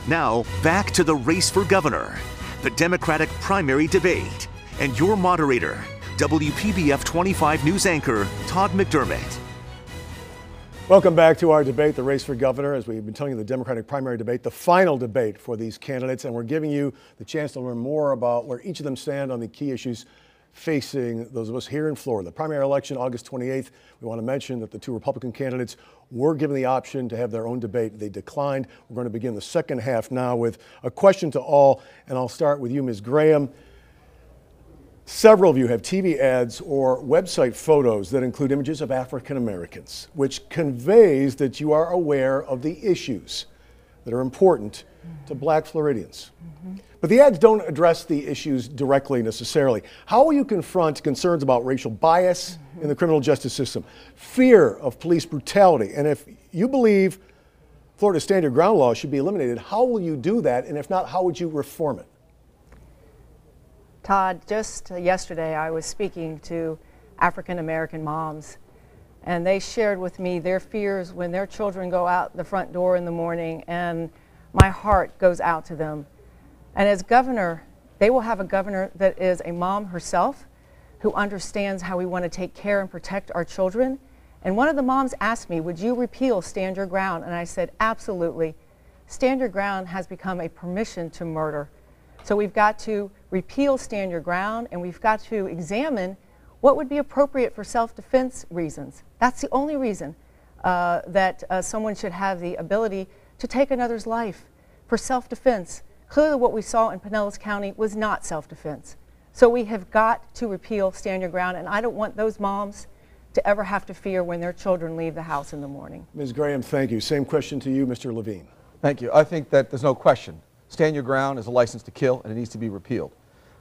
Now, back to the race for governor, the Democratic primary debate, and your moderator, WPBF 25 News anchor Todd McDermott. Welcome back to our debate, the race for governor. As we've been telling you, the Democratic primary debate, the final debate for these candidates, and we're giving you the chance to learn more about where each of them stand on the key issues facing those of us here in Florida. The primary election, August 28th. We want to mention that the two Republican candidates were given the option to have their own debate. They declined. We're going to begin the second half now with a question to all, and I'll start with you, Ms. Graham. Several of you have TV ads or website photos that include images of African Americans, which conveys that you are aware of the issues that are important to Black Floridians. But the ads don't address the issues directly necessarily. How will you confront concerns about racial bias in the criminal justice system, fear of police brutality, and if you believe Florida's stand your ground law should be eliminated, how will you do that? And if not, how would you reform it? Todd, just yesterday I was speaking to African American moms, and they shared with me their fears when their children go out the front door in the morning, and my heart goes out to them. And as governor, they will have a governor that is a mom herself who understands how we want to take care and protect our children. And one of the moms asked me, would you repeal Stand Your Ground? And I said, absolutely. Stand Your Ground has become a permission to murder. So we've got to repeal Stand Your Ground, and we've got to examine what would be appropriate for self-defense reasons. That's the only reason that someone should have the ability to take another's life for self-defense. Clearly what we saw in Pinellas County was not self-defense. So we have got to repeal Stand Your Ground, and I don't want those moms to ever have to fear when their children leave the house in the morning. Ms. Graham, thank you. Same question to you, Mr. Levine. Thank you. I think that there's no question. Stand Your Ground is a license to kill, and it needs to be repealed.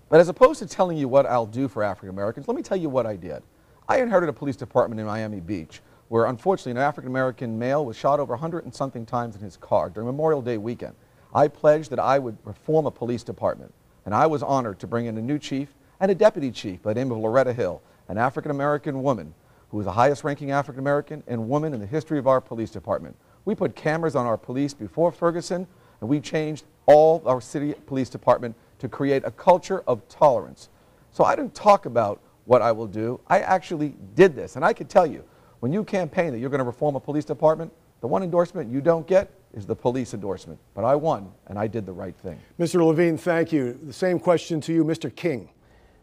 But as opposed to telling you what I'll do for African Americans, let me tell you what I did. I inherited a police department in Miami Beach, where unfortunately an African American male was shot over 100 and something times in his car during Memorial Day weekend. I pledged that I would reform a police department, and I was honored to bring in a new chief and a deputy chief by the name of Loretta Hill, an African American woman who was the highest ranking African American and woman in the history of our police department. We put cameras on our police before Ferguson, and we changed all our city police department to create a culture of tolerance. So I didn't talk about what I will do. I actually did this. And I can tell you, when you campaign that you're going to reform a police department, the one endorsement you don't get is the police endorsement. But I won, and I did the right thing. Mr. Levine, thank you. The same question to you, Mr. King.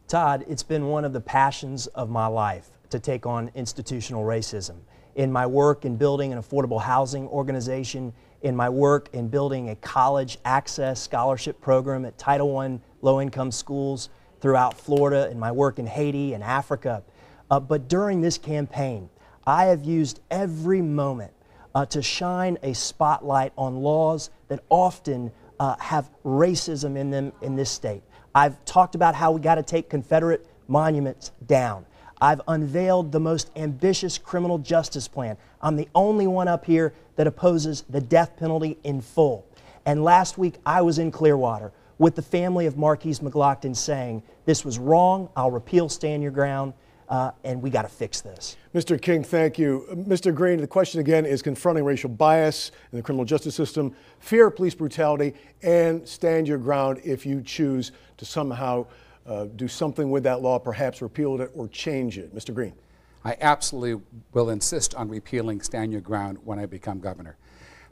Todd, it's been one of the passions of my life to take on institutional racism. In my work in building an affordable housing organization, in my work in building a college access scholarship program at Title I low-income schools throughout Florida, in my work in Haiti and Africa. But during this campaign, I have used every moment to shine a spotlight on laws that often have racism in them in this state. I've talked about how we got to take Confederate monuments down. I've unveiled the most ambitious criminal justice plan. I'm the only one up here that opposes the death penalty in full. And last week I was in Clearwater with the family of Marquise McLaughlin saying, this was wrong, I'll repeal Stand Your Ground, and we got to fix this. Mr. King, thank you. Mr. Green, the question again is confronting racial bias in the criminal justice system, fear of police brutality, and stand your ground if you choose to somehow do something with that law, perhaps repeal it or change it. Mr. Green. I absolutely will insist on repealing Stand Your Ground when I become governor.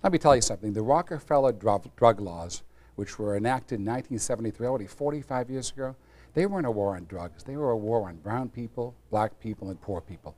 Let me tell you something. The Rockefeller drug laws, which were enacted in 1973, already 45 years ago, they weren't a war on drugs. They were a war on brown people, black people, and poor people.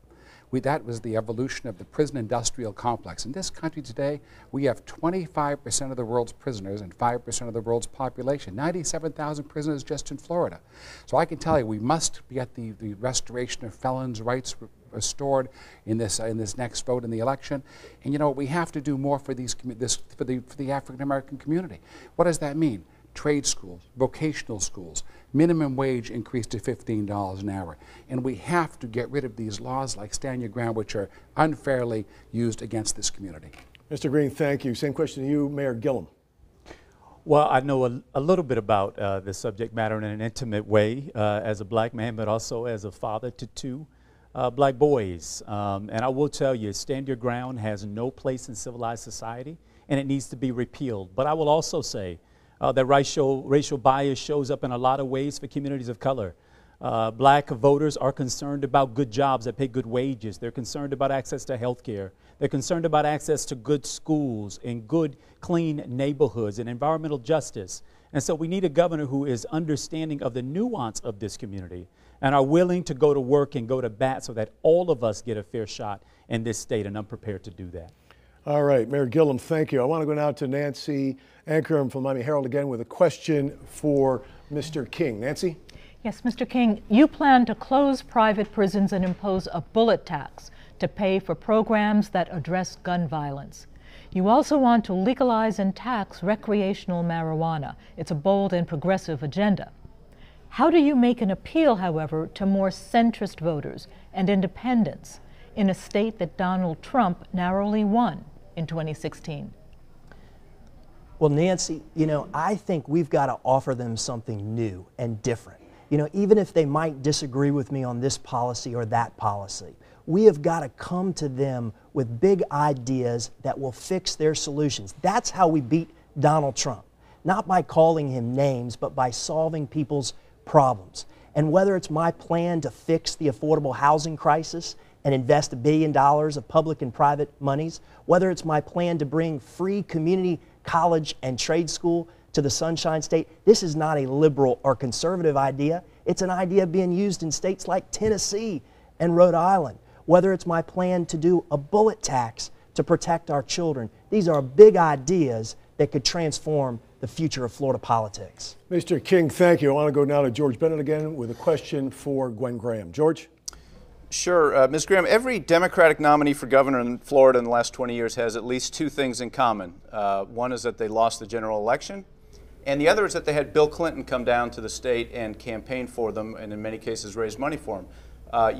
That was the evolution of the prison industrial complex. In this country today, we have 25% of the world's prisoners and 5% of the world's population, 97,000 prisoners just in Florida. So I can tell you, we must get the restoration of felons' rights restored in this next vote in the election. And you know, we have to do more for the African American community. What does that mean? Trade schools, vocational schools, minimum wage increased to $15 an hour. And we have to get rid of these laws like Stand Your Ground, which are unfairly used against this community. Mr. Green, thank you. Same question to you, Mayor Gillum. Well, I know a little bit about the subject matter in an intimate way as a black man, but also as a father to two black boys. And I will tell you, Stand Your Ground has no place in civilized society. and it needs to be repealed. But I will also say that racial bias shows up in a lot of ways for communities of color. Black voters are concerned about good jobs that pay good wages. They're concerned about access to health care. They're concerned about access to good schools and good, clean neighborhoods and environmental justice. And so we need a governor who is understanding of the nuance of this community and are willing to go to work and go to bat so that all of us get a fair shot in this state, and I'm prepared to do that. All right, Mayor Gillum, thank you. I want to go now to Nancy Ankrum from Miami Herald again with a question for Mr. King. Nancy? Yes, Mr. King, you plan to close private prisons and impose a bullet tax to pay for programs that address gun violence. You also want to legalize and tax recreational marijuana. It's a bold and progressive agenda. How do you make an appeal, however, to more centrist voters and independents in a state that Donald Trump narrowly won in 2016? Well, Nancy, I think we've got to offer them something new and different. Even if they might disagree with me on this policy or that policy, we have got to come to them with big ideas that will fix their solutions. That's how we beat Donald Trump. Not by calling him names, but by solving people's problems. And whether it's my plan to fix the affordable housing crisis and invest $1 billion of public and private monies, whether it's my plan to bring free community college and trade school to the Sunshine State, this is not a liberal or conservative idea. It's an idea being used in states like Tennessee and Rhode Island. Whether it's my plan to do a bullet tax to protect our children, these are big ideas that could transform the future of Florida politics. Mr. King, thank you. I want to go now to George Bennett again with a question for Gwen Graham. George? Sure. Ms. Graham, every Democratic nominee for governor in Florida in the last 20 years has at least two things in common. One is that they lost the general election, and the other is that they had Bill Clinton come down to the state and campaign for them, and in many cases raise money for them.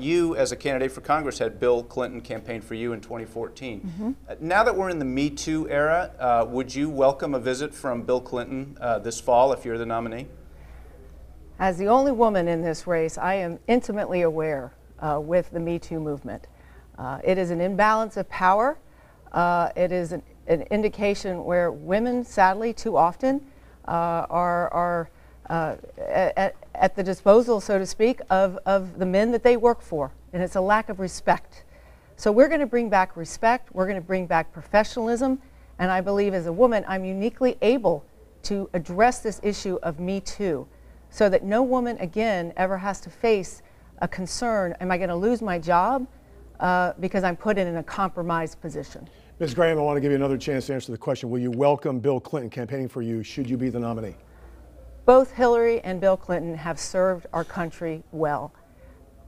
You, as a candidate for Congress, had Bill Clinton campaign for you in 2014. Mm-hmm. Now that we're in the Me Too era, would you welcome a visit from Bill Clinton this fall if you're the nominee? As the only woman in this race, I am intimately aware with the Me Too movement. It is an imbalance of power. It is an indication where women, sadly, too often are at the disposal, so to speak, of the men that they work for. And it's a lack of respect. So we're going to bring back respect. We're going to bring back professionalism. And I believe as a woman, I'm uniquely able to address this issue of Me Too so that no woman, again, ever has to face a concern, am I going to lose my job because I'm put in a compromised position? Ms. Graham, I want to give you another chance to answer the question. Will you welcome Bill Clinton campaigning for you should you be the nominee? Both Hillary and Bill Clinton have served our country well.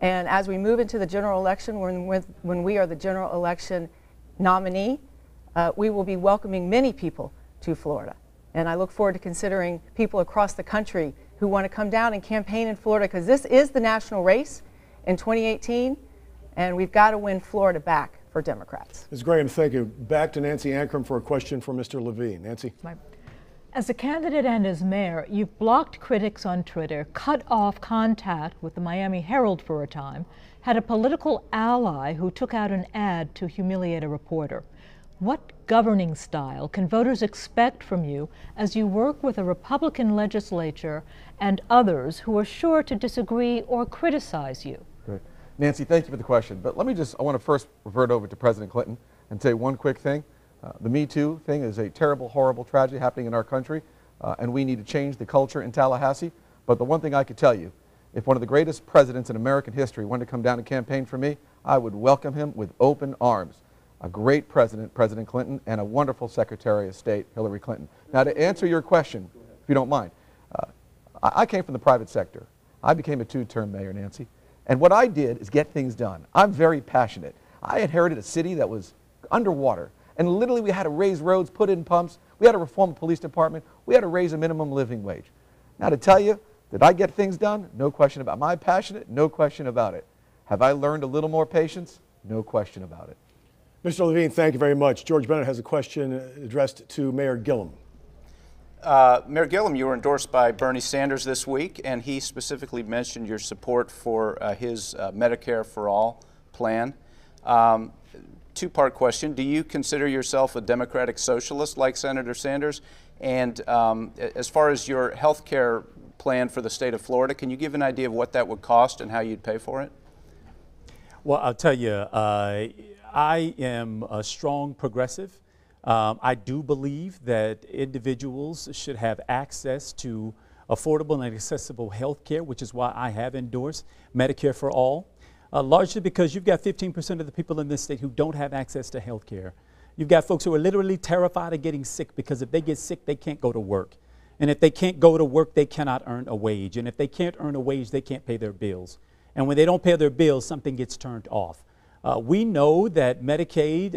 And as we move into the general election, when we are the general election nominee, we will be welcoming many people to Florida. And I look forward to considering people across the country who want to come down and campaign in Florida, because this is the national race in 2018, and we've got to win Florida back for Democrats. Ms. Graham, thank you. Back to Nancy Ankrum for a question for Mr. Levine. Nancy? As a candidate and as mayor, you've blocked critics on Twitter, cut off contact with the Miami Herald for a time, had a political ally who took out an ad to humiliate a reporter. What governing style can voters expect from you as you work with a Republican legislature and others who are sure to disagree or criticize you? Great. Nancy, thank you for the question. But I want to first revert over to President Clinton and say one quick thing. The Me Too thing is a terrible, horrible tragedy happening in our country, and we need to change the culture in Tallahassee. But the one thing I could tell you, if one of the greatest presidents in American history wanted to come down and campaign for me, I would welcome him with open arms. A great president, President Clinton, and a wonderful Secretary of State, Hillary Clinton. Now, to answer your question, if you don't mind, I came from the private sector. I became a two-term mayor, Nancy. And what I did is get things done. I'm very passionate. I inherited a city that was underwater. And literally we had to raise roads, put in pumps. We had to reform the police department. We had to raise a minimum living wage. Now, to tell you, did I get things done? No question about it. Am I passionate? No question about it. Have I learned a little more patience? No question about it. Mr. Levine, thank you very much. George Bennett has a question addressed to Mayor Gillum. Mayor Gillum, you were endorsed by Bernie Sanders this week, and he specifically mentioned your support for his Medicare for All plan. 2 two-part question. Do you consider yourself a democratic socialist like Senator Sanders? And as far as your health care plan for the state of Florida, can you give an idea of what that would cost and how you'd pay for it? Well, I'll tell you, I am a strong progressive. I do believe that individuals should have access to affordable and accessible health care, which is why I have endorsed Medicare for all, largely because you've got 15% of the people in this state who don't have access to health care. You've got folks who are literally terrified of getting sick because if they get sick, they can't go to work. And if they can't go to work, they cannot earn a wage. And if they can't earn a wage, they can't pay their bills. And when they don't pay their bills, something gets turned off. We know that Medicaid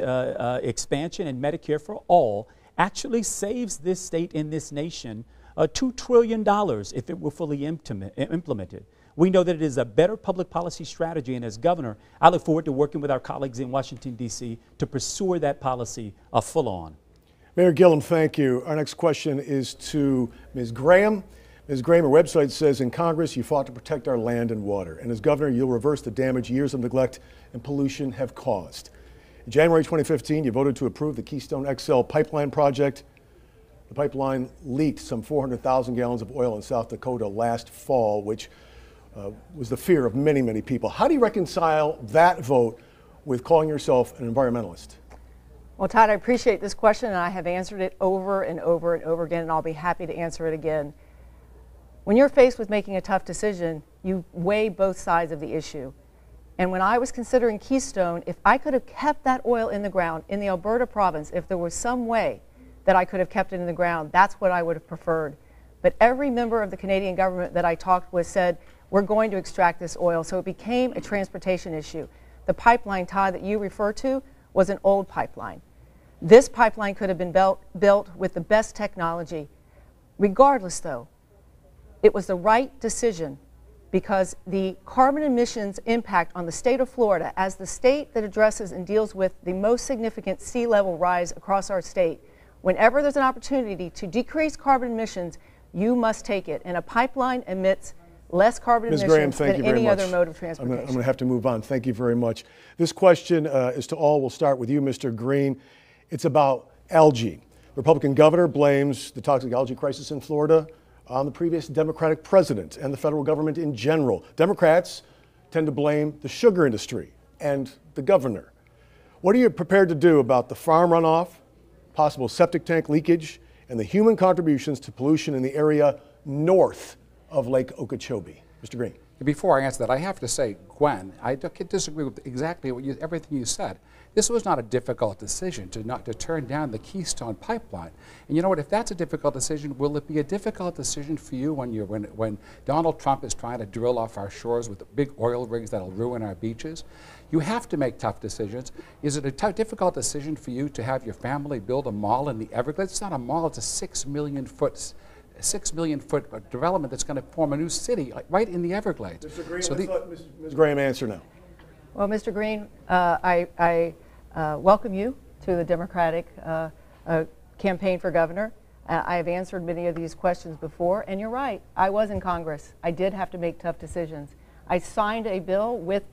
expansion and Medicare for all actually saves this state and this nation $2 trillion if it were fully implemented. We know that it is a better public policy strategy, and as governor, I look forward to working with our colleagues in Washington, D.C. to pursue that policy full on. Mayor Gillum, thank you. Our next question is to Ms. Graham. Ms. Graham, your website says, in Congress, you fought to protect our land and water. And as governor, you'll reverse the damage years of neglect and pollution have caused. In January 2015, you voted to approve the Keystone XL pipeline project. The pipeline leaked some 400,000 gallons of oil in South Dakota last fall, which was the fear of many, many people. How do you reconcile that vote with calling yourself an environmentalist? Well, Todd, I appreciate this question, and I have answered it over and over and over again, and I'll be happy to answer it again. When you're faced with making a tough decision, you weigh both sides of the issue. And when I was considering Keystone, if I could have kept that oil in the ground in the Alberta province, if there was some way that I could have kept it in the ground, that's what I would have preferred. But every member of the Canadian government that I talked with said, we're going to extract this oil. So it became a transportation issue. The pipeline, Todd, that you refer to was an old pipeline. This pipeline could have been built with the best technology. Regardless, though, it was the right decision because the carbon emissions impact on the state of Florida, as the state that addresses and deals with the most significant sea level rise across our state, whenever there's an opportunity to decrease carbon emissions, you must take it. And a pipeline emits less carbon emissions than any other mode of transportation. I'm going to have to move on. Thank you very much. This question is to all. We'll start with you, Mr. Green. It's about algae. The Republican governor blames the toxic algae crisis in Florida on the previous Democratic president and the federal government in general. Democrats tend to blame the sugar industry and the governor. What are you prepared to do about the farm runoff, possible septic tank leakage, and the human contributions to pollution in the area north of Lake Okeechobee? Mr. Green. Before I answer that, I have to say, Gwen, I disagree with exactly everything you said. This was not a difficult decision to turn down the Keystone pipeline. And you know what? If that's a difficult decision, will it be a difficult decision for you when Donald Trump is trying to drill off our shores with the big oil rigs that'll ruin our beaches? You have to make tough decisions. Is it a difficult decision for you to have your family build a mall in the Everglades? It's not a mall. It's a 6 million foot development that's going to form a new city right in the Everglades. Mr. Green, so let Ms. Graham answer now. Well, Mr. Green, I welcome you to the Democratic campaign for governor. I have answered many of these questions before, and you're right. I was in Congress. I did have to make tough decisions. I signed a bill with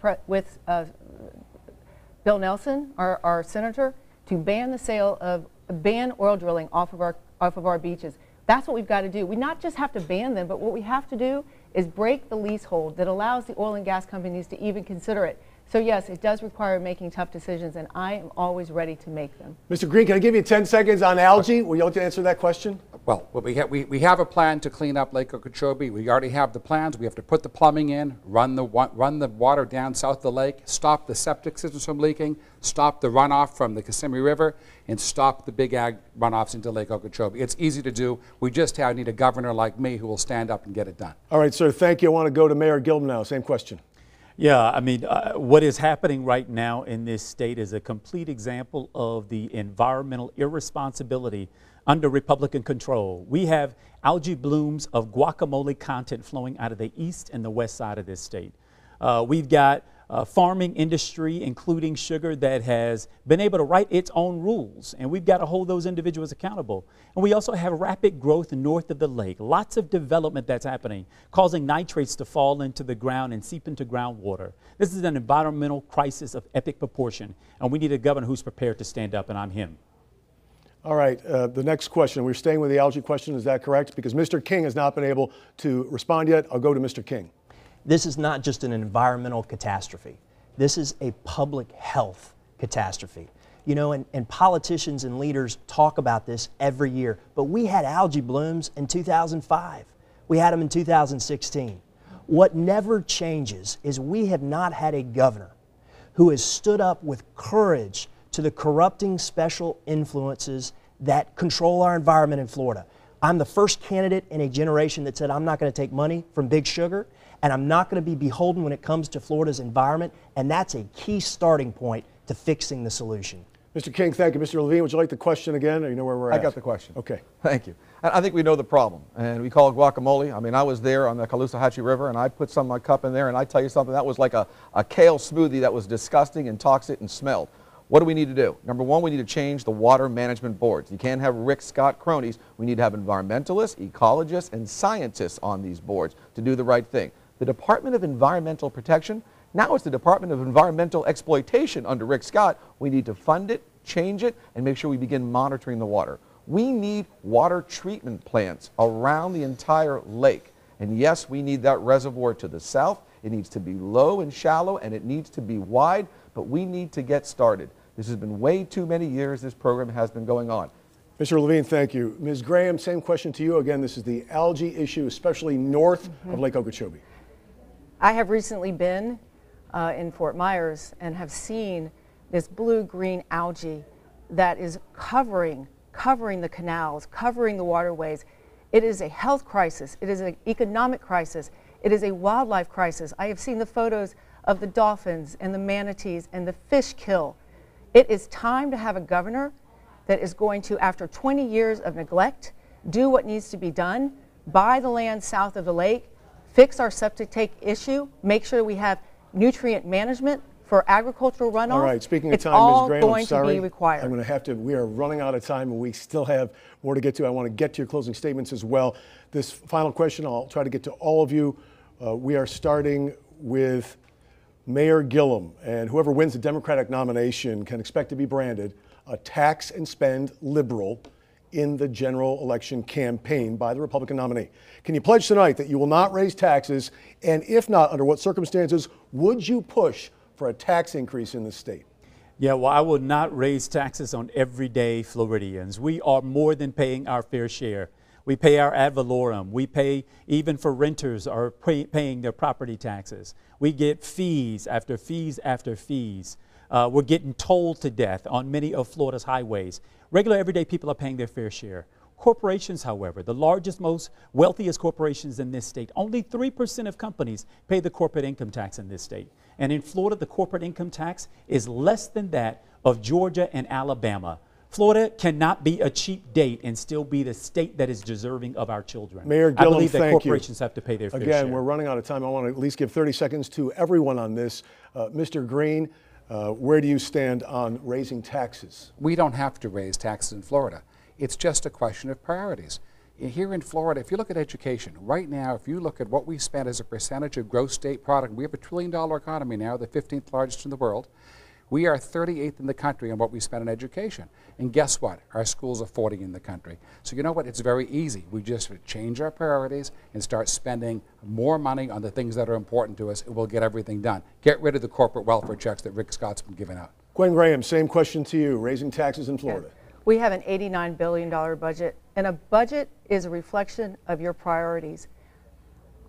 Bill Nelson, our senator, to ban oil drilling off of our beaches. That's what we've got to do. We not just have to ban them, but what we have to do is break the leasehold that allows the oil and gas companies to even consider it. So yes, it does require making tough decisions, and I am always ready to make them. Mr. Green, can I give you 10 seconds on algae? Will you like to answer that question? Well, we have a plan to clean up Lake Okeechobee. We already have the plans. We have to put the plumbing in, run the water down south of the lake, stop the septic systems from leaking, stop the runoff from the Kissimmee River, and stop the big ag runoffs into Lake Okeechobee. It's easy to do. We just need a governor like me who will stand up and get it done. All right, sir. Thank you. I want to go to Mayor Gillum now. Same question. Yeah, I mean, what is happening right now in this state is a complete example of the environmental irresponsibility under Republican control. We have algae blooms of guacamole content flowing out of the east and the west side of this state. We've got farming industry, including sugar, that has been able to write its own rules, and we've got to hold those individuals accountable. And we also have rapid growth north of the lake, lots of development that's happening, causing nitrates to fall into the ground and seep into groundwater. This is an environmental crisis of epic proportion, and we need a governor who's prepared to stand up, and I'm him. All right, the next question. We're staying with the algae question, is that correct? Because Mr. King has not been able to respond yet. I'll go to Mr. King. This is not just an environmental catastrophe. This is a public health catastrophe. You know, and politicians and leaders talk about this every year, but we had algae blooms in 2005. We had them in 2016. What never changes is we have not had a governor who has stood up with courage to the corrupting special influences that control our environment in Florida. I'm the first candidate in a generation that said I'm not going to take money from Big Sugar, and I'm not going to be beholden when it comes to Florida's environment, and that's a key starting point to fixing the solution. Mr. King, thank you. Mr. Levine, would you like the question again, or you know where we're at? I got the question. Okay. Thank you. I think we know the problem, and we call it guacamole. I mean, I was there on the Caloosahatchee River, and I put some of my cup in there, and I tell you something, that was like a kale smoothie that was disgusting and toxic and smelled. What do we need to do? Number one, we need to change the water management boards. You can't have Rick Scott cronies. We need to have environmentalists, ecologists, and scientists on these boards to do the right thing. The Department of Environmental Protection, now it's the Department of Environmental Exploitation under Rick Scott. We need to fund it, change it, and make sure we begin monitoring the water. We need water treatment plants around the entire lake. And yes, we need that reservoir to the south. It needs to be low and shallow, and it needs to be wide, but we need to get started. This has been way too many years this program has been going on. Mr. Levine, thank you. Ms. Graham, same question to you. Again, this is the algae issue, especially north of Lake Okeechobee. I have recently been in Fort Myers and have seen this blue-green algae that is covering the canals, covering the waterways. It is a health crisis. It is an economic crisis. It is a wildlife crisis. I have seen the photos of the dolphins and the manatees and the fish kill. It is time to have a governor that is going to, after 20 years of neglect, do what needs to be done, buy the land south of the lake, fix our septic tank issue, make sure we have nutrient management for agricultural runoff. All right, speaking of it's time, all Ms. Graham, going I'm sorry. to be required. I'm going to have to, we are running out of time and we still have more to get to. I want to get to your closing statements as well. This final question, I'll try to get to all of you. We are starting with Mayor Gillum, and whoever wins the Democratic nomination can expect to be branded a tax and spend liberal in the general election campaign by the Republican nominee. Can you pledge tonight that you will not raise taxes, and if not, under what circumstances would you push for a tax increase in the state? Yeah, well, I will not raise taxes on everyday Floridians. We are more than paying our fair share. We pay our ad valorem. We pay, even for renters are paying their property taxes. We get fees after fees after fees. We're getting tolled to death on many of Florida's highways. Regular everyday people are paying their fair share. Corporations, however, the largest, most wealthiest corporations in this state, only 3% of companies pay the corporate income tax in this state. And in Florida, the corporate income tax is less than that of Georgia and Alabama. Florida cannot be a cheap date and still be the state that is deserving of our children. Mayor Gillum, I believe that thank corporations you. have to pay their fair share. Again, we're running out of time. I want to at least give 30 seconds to everyone on this. Mr. Green, where do you stand on raising taxes? We don't have to raise taxes in Florida. It's just a question of priorities. Here in Florida, if you look at education, right now, if you look at what we spend as a percentage of gross state product, we have a $1 trillion economy now, the 15th largest in the world. We are 38th in the country on what we spend on education. And guess what? Our schools are 40 in the country. So you know what? It's very easy. We just change our priorities and start spending more money on the things that are important to us, and we'll get everything done. Get rid of the corporate welfare checks that Rick Scott's been giving out. Gwen Graham, same question to you. Raising taxes in Florida. Yeah. We have an $89 billion budget, and a budget is a reflection of your priorities.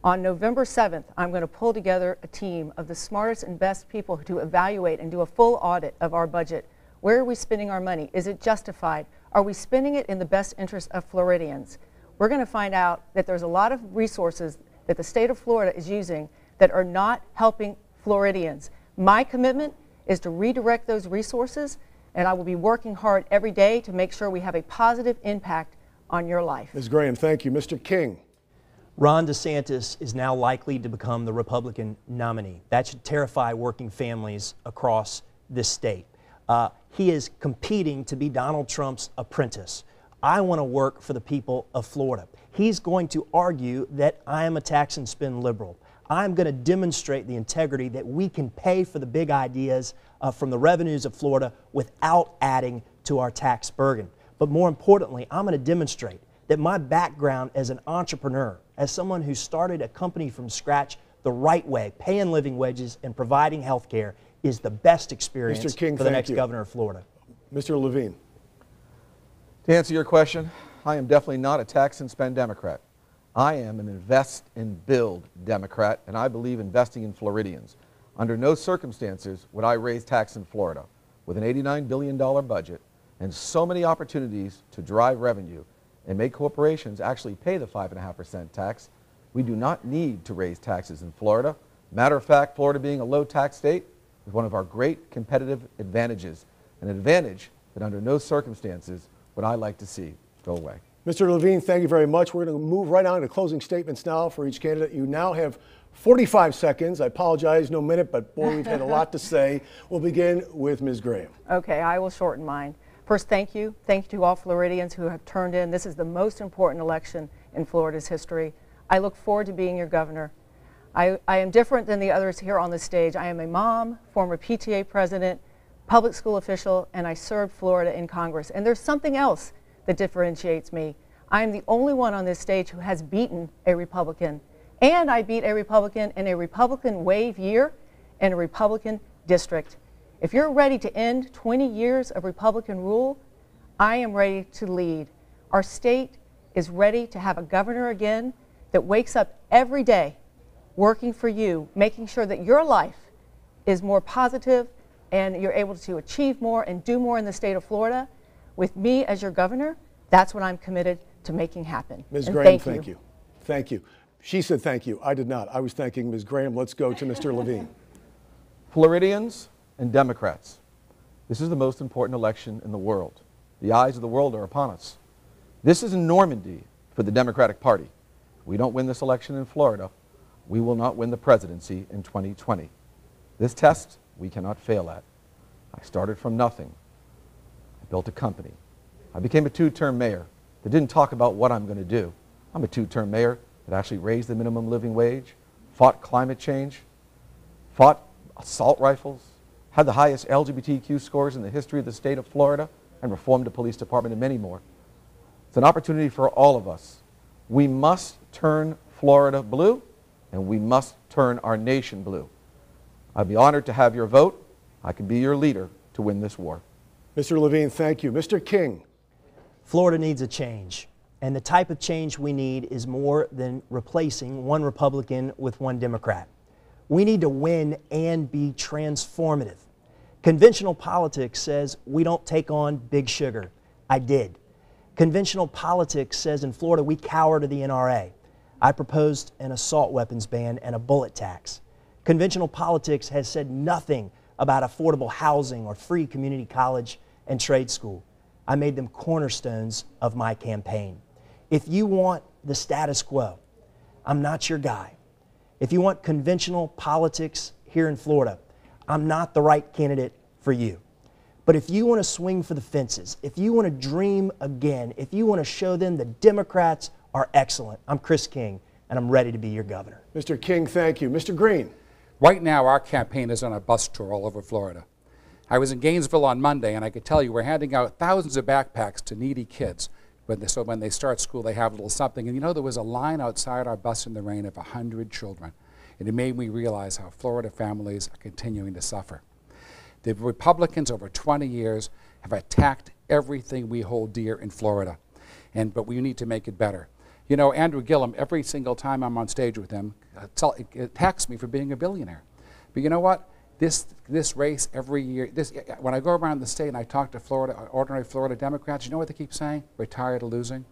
On November 7th, I'm going to pull together a team of the smartest and best people to evaluate and do a full audit of our budget. Where are we spending our money? Is it justified? Are we spending it in the best interest of Floridians? We're going to find out that there's a lot of resources that the state of Florida is using that are not helping Floridians. My commitment is to redirect those resources, and I will be working hard every day to make sure we have a positive impact on your life. Ms. Graham, thank you. Mr. King. Ron DeSantis is now likely to become the Republican nominee. That should terrify working families across this state. He is competing to be Donald Trump's apprentice. I want to work for the people of Florida. He's going to argue that I am a tax and spend liberal. I'm going to demonstrate the integrity that we can pay for the big ideas from the revenues of Florida without adding to our tax burden. But more importantly, I'm going to demonstrate that my background as an entrepreneur, as someone who started a company from scratch the right way, paying living wages and providing health care, is the best experience Mr. King, for the next governor of Florida. Mr. Levine. To answer your question, I am definitely not a tax and spend Democrat. I am an invest and build Democrat, and I believe investing in Floridians. Under no circumstances would I raise tax in Florida. With an $89 billion budget and so many opportunities to drive revenue and make corporations actually pay the 5.5% tax, we do not need to raise taxes in Florida. Matter of fact, Florida being a low tax state is one of our great competitive advantages, an advantage that under no circumstances would I like to see go away. Mr. Levine, thank you very much. We're going to move right on to closing statements now for each candidate. You now have 45 seconds. I apologize, no minute, but boy, we've had a lot to say. We'll begin with Ms. Graham. Okay, I will shorten mine. First, thank you. Thank you to all Floridians who have turned in. This is the most important election in Florida's history. I look forward to being your governor. I am different than the others here on the stage. I am a mom, former PTA president, public school official, and I served Florida in Congress. And there's something else that differentiates me. I am the only one on this stage who has beaten a Republican. And I beat a Republican in a Republican wave year in a Republican district. If you're ready to end 20 years of Republican rule, I am ready to lead. Our state is ready to have a governor again that wakes up every day working for you, making sure that your life is more positive and you're able to achieve more and do more in the state of Florida. With me as your governor, that's what I'm committed to making happen. Ms. Graham, thank you. Thank you. She said thank you. I did not. I was thanking Ms. Graham. Let's go to Mr. Levine. Floridians and Democrats, this is the most important election in the world. The eyes of the world are upon us. This is in Normandy for the Democratic Party. If we don't win this election in Florida, we will not win the presidency in 2020. This test we cannot fail at. I started from nothing. I built a company. I became a two-term mayor that didn't talk about what I'm going to do. I'm a two-term mayor that actually raised the minimum living wage, fought climate change, fought assault rifles, had the highest LGBTQ scores in the history of the state of Florida, and reformed the police department and many more. It's an opportunity for all of us. We must turn Florida blue, and we must turn our nation blue. I'd be honored to have your vote. I can be your leader to win this war. Mr. Levine, thank you. Mr. King. Florida needs a change, and the type of change we need is more than replacing one Republican with one Democrat. We need to win and be transformative. Conventional politics says we don't take on big sugar. I did. Conventional politics says in Florida we cower to the NRA. I proposed an assault weapons ban and a bullet tax. Conventional politics has said nothing about affordable housing or free community college and trade school. I made them cornerstones of my campaign. If you want the status quo, I'm not your guy. If you want conventional politics here in Florida, I'm not the right candidate for you. But if you want to swing for the fences, if you want to dream again, if you want to show them the Democrats are excellent, I'm Chris King, and I'm ready to be your governor. Mr. King, thank you. Mr. Green. Right now, our campaign is on a bus tour all over Florida. I was in Gainesville on Monday, and I could tell you we're handing out thousands of backpacks to needy kids. So when they start school, they have a little something. And you know, there was a line outside our bus in the rain of 100 children. And it made me realize how Florida families are continuing to suffer. The Republicans over 20 years have attacked everything we hold dear in Florida. But we need to make it better. You know, Andrew Gillum, every single time I'm on stage with him, attacks me for being a billionaire. But you know what? This race every year, when I go around the state and I talk to ordinary Florida Democrats, you know what they keep saying? We're tired of losing.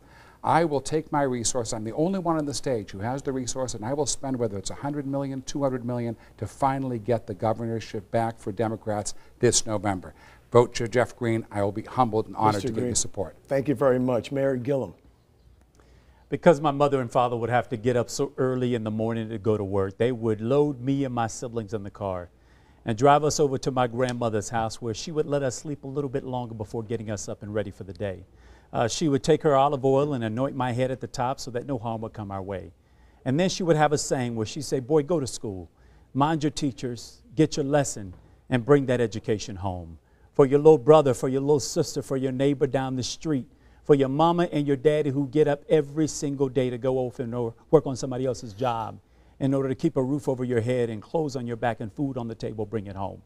I will take my resource. I'm the only one on the stage who has the resource, and I will spend whether it's $100 million, $200 million to finally get the governorship back for Democrats this November. Vote for Jeff Green. I will be humbled and honored to give you support. Thank you very much. Mayor Gillum. Because my mother and father would have to get up so early in the morning to go to work, they would load me and my siblings in the car and drive us over to my grandmother's house, where she would let us sleep a little bit longer before getting us up and ready for the day. She would take her olive oil and anoint my head at the top so that no harm would come our way. And then she would have a saying where she'd say, boy, go to school, mind your teachers, get your lesson, and bring that education home. For your little brother, for your little sister, for your neighbor down the street, for your mama and your daddy who get up every single day to go off and work on somebody else's job in order to keep a roof over your head and clothes on your back and food on the table, bring it home.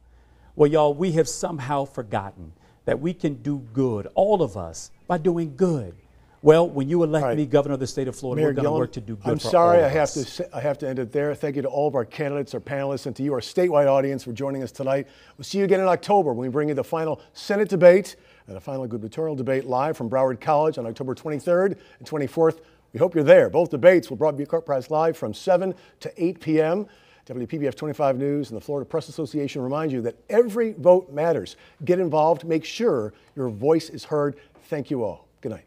Well, y'all, we have somehow forgotten that we can do good, all of us, by doing good. Well, when you elect me governor of the state of Florida, Mayor we're going to Gillum, work to do good I'm for sorry, all of us. I have to end it there. Thank you to all of our candidates, our panelists, and to you, our statewide audience, for joining us tonight. We'll see you again in October when we bring you the final Senate debate and the final gubernatorial debate live from Broward College on October 23rd and 24th. We hope you're there. Both debates will be broadcast live from 7 to 8 p.m. WPBF 25 News and the Florida Press Association remind you that every vote matters. Get involved. Make sure your voice is heard. Thank you all. Good night.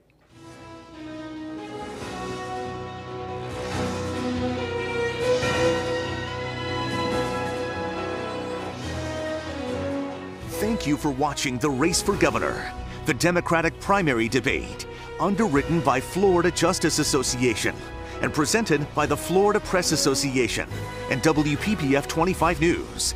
Thank you for watching The Race for Governor, the Democratic primary debate, underwritten by Florida Justice Association and presented by the Florida Press Association and WPBF 25 News.